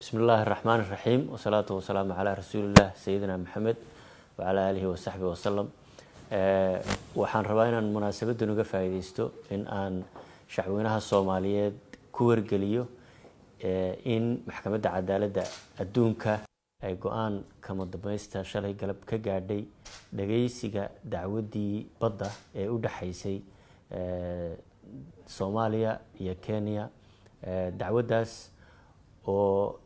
بسم الله الرحمن الرحيم والصلاة والسلام على رسول الله سيدنا محمد وعلى آله وصحبه وسلم. waxaan rabaa inaan munaasabaddan uga faa'iideysto in aan shacweynaha Soomaaliyeed ku wargeliyo in maxkamadda cadaaladda adduunka ay go'aan kama dambaysta shalay galab ka gaadhay dhageysiga dacwadii badda ee u dhaxaysay Soomaaliya iyo Kenya. dacwadaas oo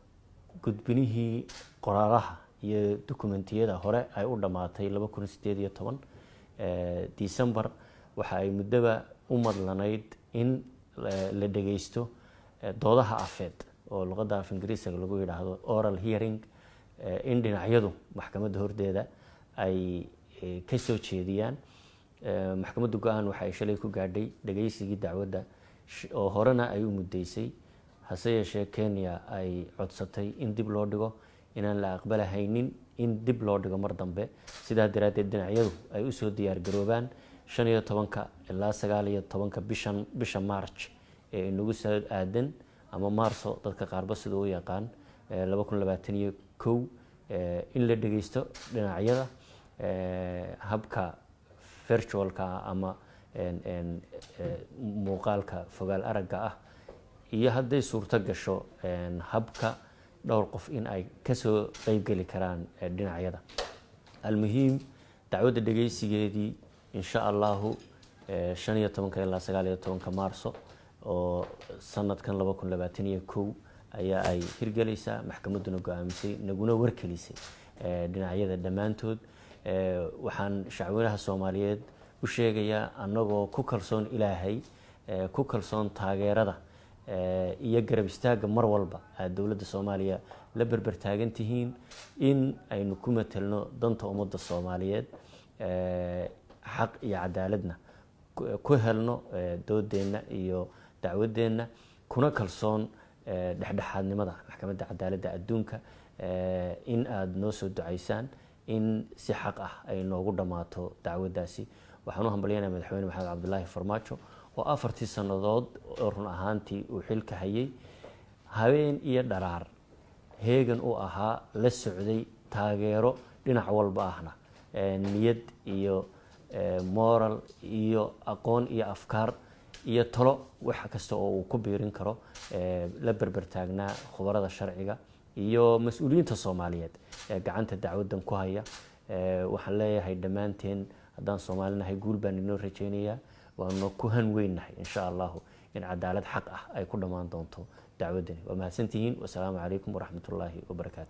gudbinihii qoraalaha iyo dokumentiyada hore ay u dhamaatay 2018 December waxa ay muddaba u madlanayd in la dhageysto doodaha afeed oo luqadda af Ingiriisiga lagu yiraahdo oral hearing in dhinacyadu maxkamadda hordeeda ay ka soo jeediyaan. maxkamaddu go'aan waxa ay shalay ku gaadhay dhageysigii dacwadda oo horena ay u mudeysay, hase yeeshee Kenya ay codsatay in dib loo dhigo, inaan la aqbalahaynin in dib loo dhigo mar dambe. sidaa daraadeed dhinacyadu ay u soo diyaar garoobaan 15 ilaa 19 bisha March ee inagu soo aadan ama Maarso dadka qaarba sida uu yaqaan 2021 in la dhageysto dhinacyada habka virtualka ama muuqaalka fogaal aragga ah, iyo hadday suurto gasho habka dhowr qof in ay ka soo qayb gali karaan dhinacyada. almuhiim dacwadda dhageysigeedii insha Allah 15 ilaa 19 Maarso oo sanadkan 2021 ayaa ay hirgelaysaa. maxkamadduna go'aamisay naguna warkelisay dhinacyada dhammaantood. waxaan shacweynaha Soomaaliyeed u sheegayaa anagoo ku kalsoon Ilaahay, ku kalsoon taageerada iyo garab istaaga mar walba dawladda Soomaaliya la barbar taagan tihiin in aynu ku metelno danta ummadda Soomaaliyeed, xaq iyo cadaaladna ku helno doodeena iyo dacwadeena, kuna kalsoon dhexdhexaadnimada maxkamadda cadaaladda adduunka, in aad noo soo ducaysaan in si xaq ah ay noogu dhamaato dacwadaasi. waxaan u hambalyeynaa madaxweyne Maxamed Cabdullaahi Farmaajo oo 4 sanadood oo run ahaantii uu xilka hayay, habeen iyo dharaar heegan u ahaa, la socday, taageero dhinac walba ahna, niyad iyo moral iyo aqoon iyo afkaar iyo talo wax kasta oo uu ku biirin karo la barbar taagnaa khubarada sharciga iyo mas'uuliyiinta Soomaaliyeed ee gacanta dacwaddan ku haya. waxaan leeyahay dhammaanteen haddaan Soomaalinahay guul baan inoo rajaynayaa, waanu ku hanweynahay insha Allah in cadaalad xaq ah ay ku dhamaan doonto dacwaddani. waa mahadsantihiin. wassalaamu calaykum waraxmatullaahi wabarakaatu.